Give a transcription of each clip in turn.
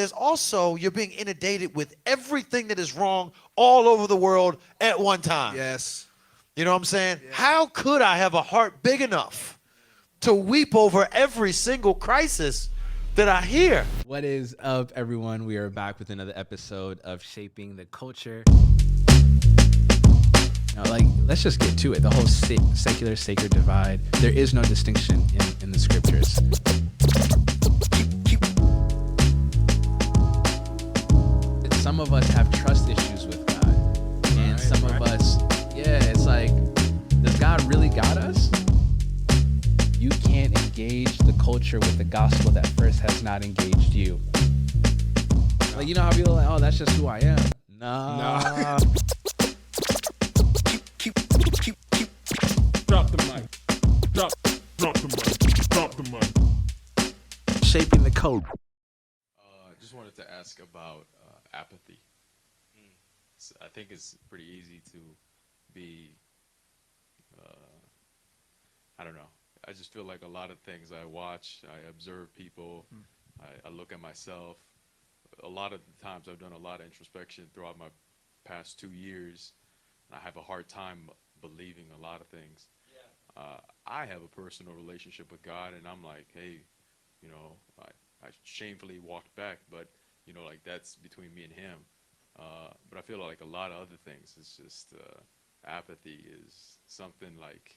there's also you're being inundated with everything that is wrong all over the world at one time. Yes. You know what I'm saying? Yeah. How could I have a heart big enough to weep over every single crisis that I hear? What is up, everyone? We are back with another episode of Shaping the Culture. Now, let's just get to it. The whole secular sacred divide. There is no distinction in the scriptures. Some of us have trust issues with God, and some of us, it's like, does God really got us? You can't engage the culture with the gospel that first has not engaged you. Like, you know how people are like, oh, that's just who I am. Nah. Keep. Drop the mic. Drop the mic. Drop the mic. Shaping the code. I just wanted to ask about apathy. I think it's pretty easy to be, I don't know. I just feel like a lot of things I watch, I observe people, I look at myself. A lot of the times I've done a lot of introspection throughout my past 2 years. I have a hard time believing a lot of things. I have a personal relationship with God, and I'm like, hey, I shamefully walked back, but like that's between me and Him. But I feel like a lot of other things. It's just apathy is something like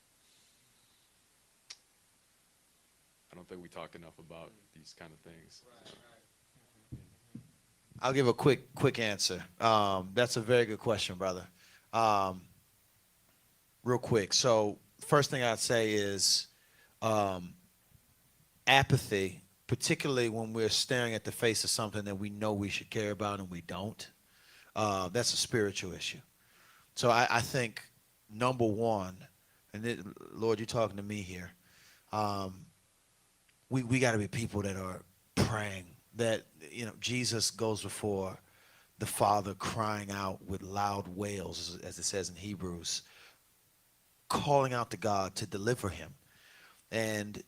I don't think we talk enough about these kind of things. I'll give a quick answer. That's a very good question, brother. Real quick. So first thing I'd say is apathy, particularly when we're staring at the face of something that we know we should care about and we don't. That's a spiritual issue. So I think number one, and Lord, you're talking to me here. We got to be people that are praying. That Jesus goes before the Father, crying out with loud wails, as it says in Hebrews, calling out to God to deliver him. And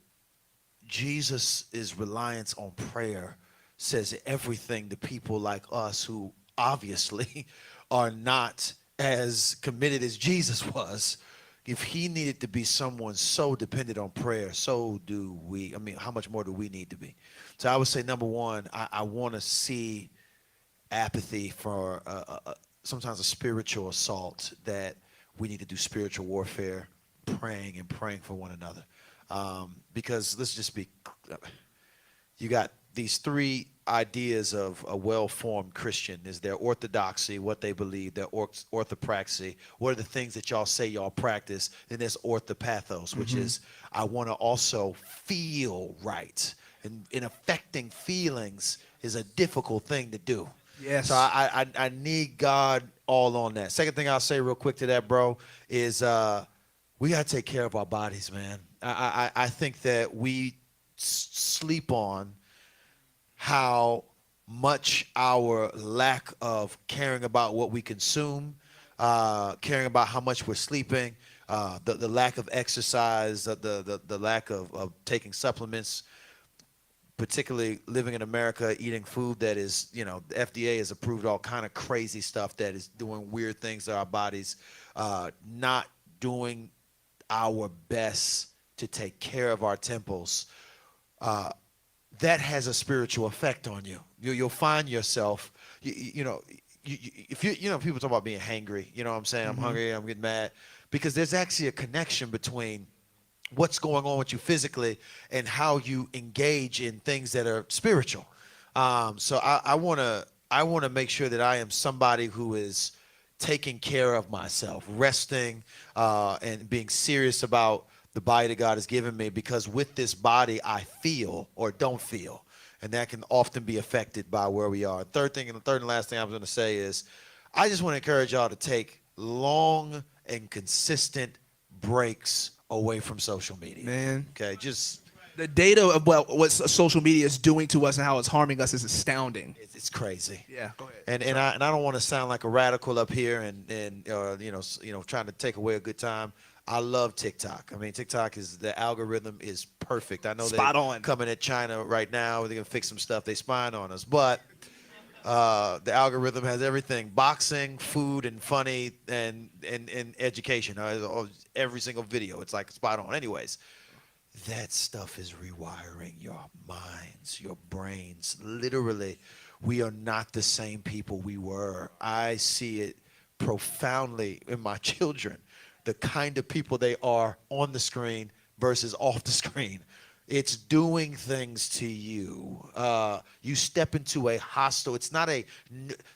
Jesus' reliance on prayer says everything to people like us who obviously are not as committed as Jesus was. If he needed to be someone so dependent on prayer, so do we. I mean, how much more do we need to be? So I would say, number one, I want to see apathy for sometimes a spiritual assault, that we need to do spiritual warfare, praying for one another. Because let's just be, you got these three ideas of a well-formed Christian. Is their orthodoxy, what they believe, their orthopraxy, what are the things that y'all say y'all practice, and there's orthopathos, which is I want to also feel right. And affecting feelings is a difficult thing to do. Yes. So I need God all on that. Second thing I'll say real quick to that, bro, is we got to take care of our bodies, man. I think that we sleep on how much our lack of caring about what we consume, caring about how much we're sleeping, the lack of exercise, the lack of taking supplements, particularly living in America, eating food that is, the FDA has approved all kind of crazy stuff that is doing weird things to our bodies, not doing our best to take care of our temples. That has a spiritual effect on you. You'll find yourself, if people talk about being hangry, you know what I'm saying? I'm hungry, I'm getting mad. Because there's actually a connection between what's going on with you physically and how you engage in things that are spiritual. So I want to make sure that I am somebody who is taking care of myself, resting, and being serious about the body that God has given me, because with this body I feel or don't feel, and that can often be affected by where we are. Third and last thing I was going to say is I just want to encourage y'all to take long and consistent breaks away from social media. Man. Okay, just The data of what social media is doing to us and how it's harming us is astounding. it's crazy. Yeah, go ahead. And I don't want to sound like a radical up here and trying to take away a good time. I love TikTok. I mean, TikTok is, the algorithm is perfect. I know Spot they're on. coming at China right now. They're gonna fix some stuff. They spying on us, but The algorithm has everything: boxing, food, and funny, and education. Every single video, it's like spot on. Anyways, that stuff is rewiring your minds, your brains. Literally, we are not the same people we were. I see it profoundly in my children, the kind of people they are on the screen versus off the screen. It's doing things to you. You step into a hostile. It's not a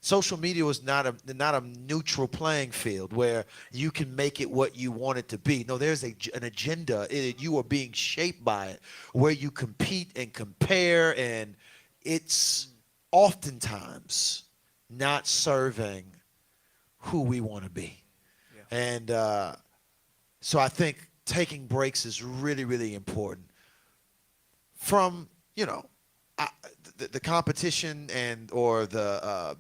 social media is not a neutral playing field where you can make it what you want it to be. No, there's an agenda. You are being shaped by it, where you compete and compare, and it's oftentimes not serving who we want to be. Yeah. And so I think taking breaks is really, really important. From the competition and or the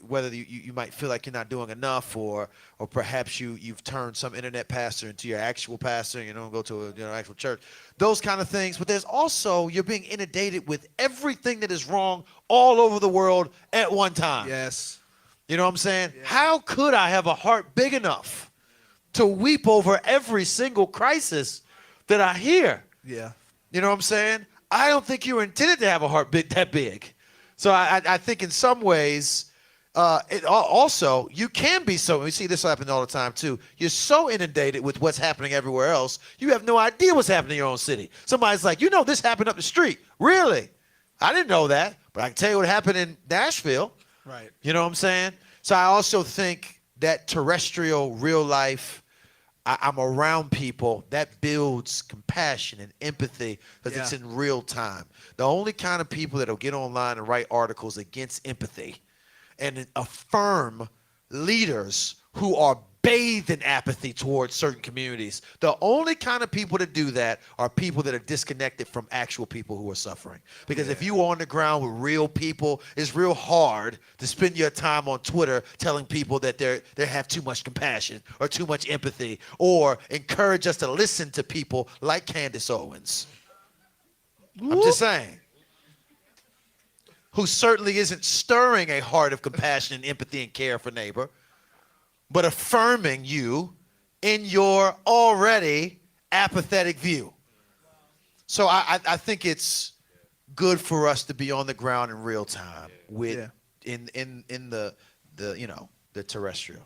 whether you might feel like you're not doing enough, or perhaps you've turned some internet pastor into your actual pastor, go to a actual church, those kind of things. But there's also, you're being inundated with everything that is wrong all over the world at one time. Yes. You know what I'm saying? Yeah. How could I have a heart big enough to weep over every single crisis that I hear? Yeah. You know what I'm saying? I don't think you were intended to have a heart that big. So I think in some ways, also, you can be so, we see this happen all the time too, you're so inundated with what's happening everywhere else, you have no idea what's happening in your own city. Somebody's like, this happened up the street. Really? I didn't know that, but I can tell you what happened in Nashville. Right. You know what I'm saying? So I also think that terrestrial, real life, I'm around people that builds compassion and empathy because it's in real time. The only kind of people that'll get online and write articles against empathy and affirm leaders who are bathed in apathy towards certain communities, the only kind of people that do that are people that are disconnected from actual people who are suffering. Because if you are on the ground with real people, it's real hard to spend your time on Twitter telling people that they have too much compassion or too much empathy, or encourage us to listen to people like Candace Owens. I'm just saying. Who certainly isn't stirring a heart of compassion and empathy and care for neighbor, but affirming you in your already apathetic view. So I think it's good for us to be on the ground in real time with in the terrestrial.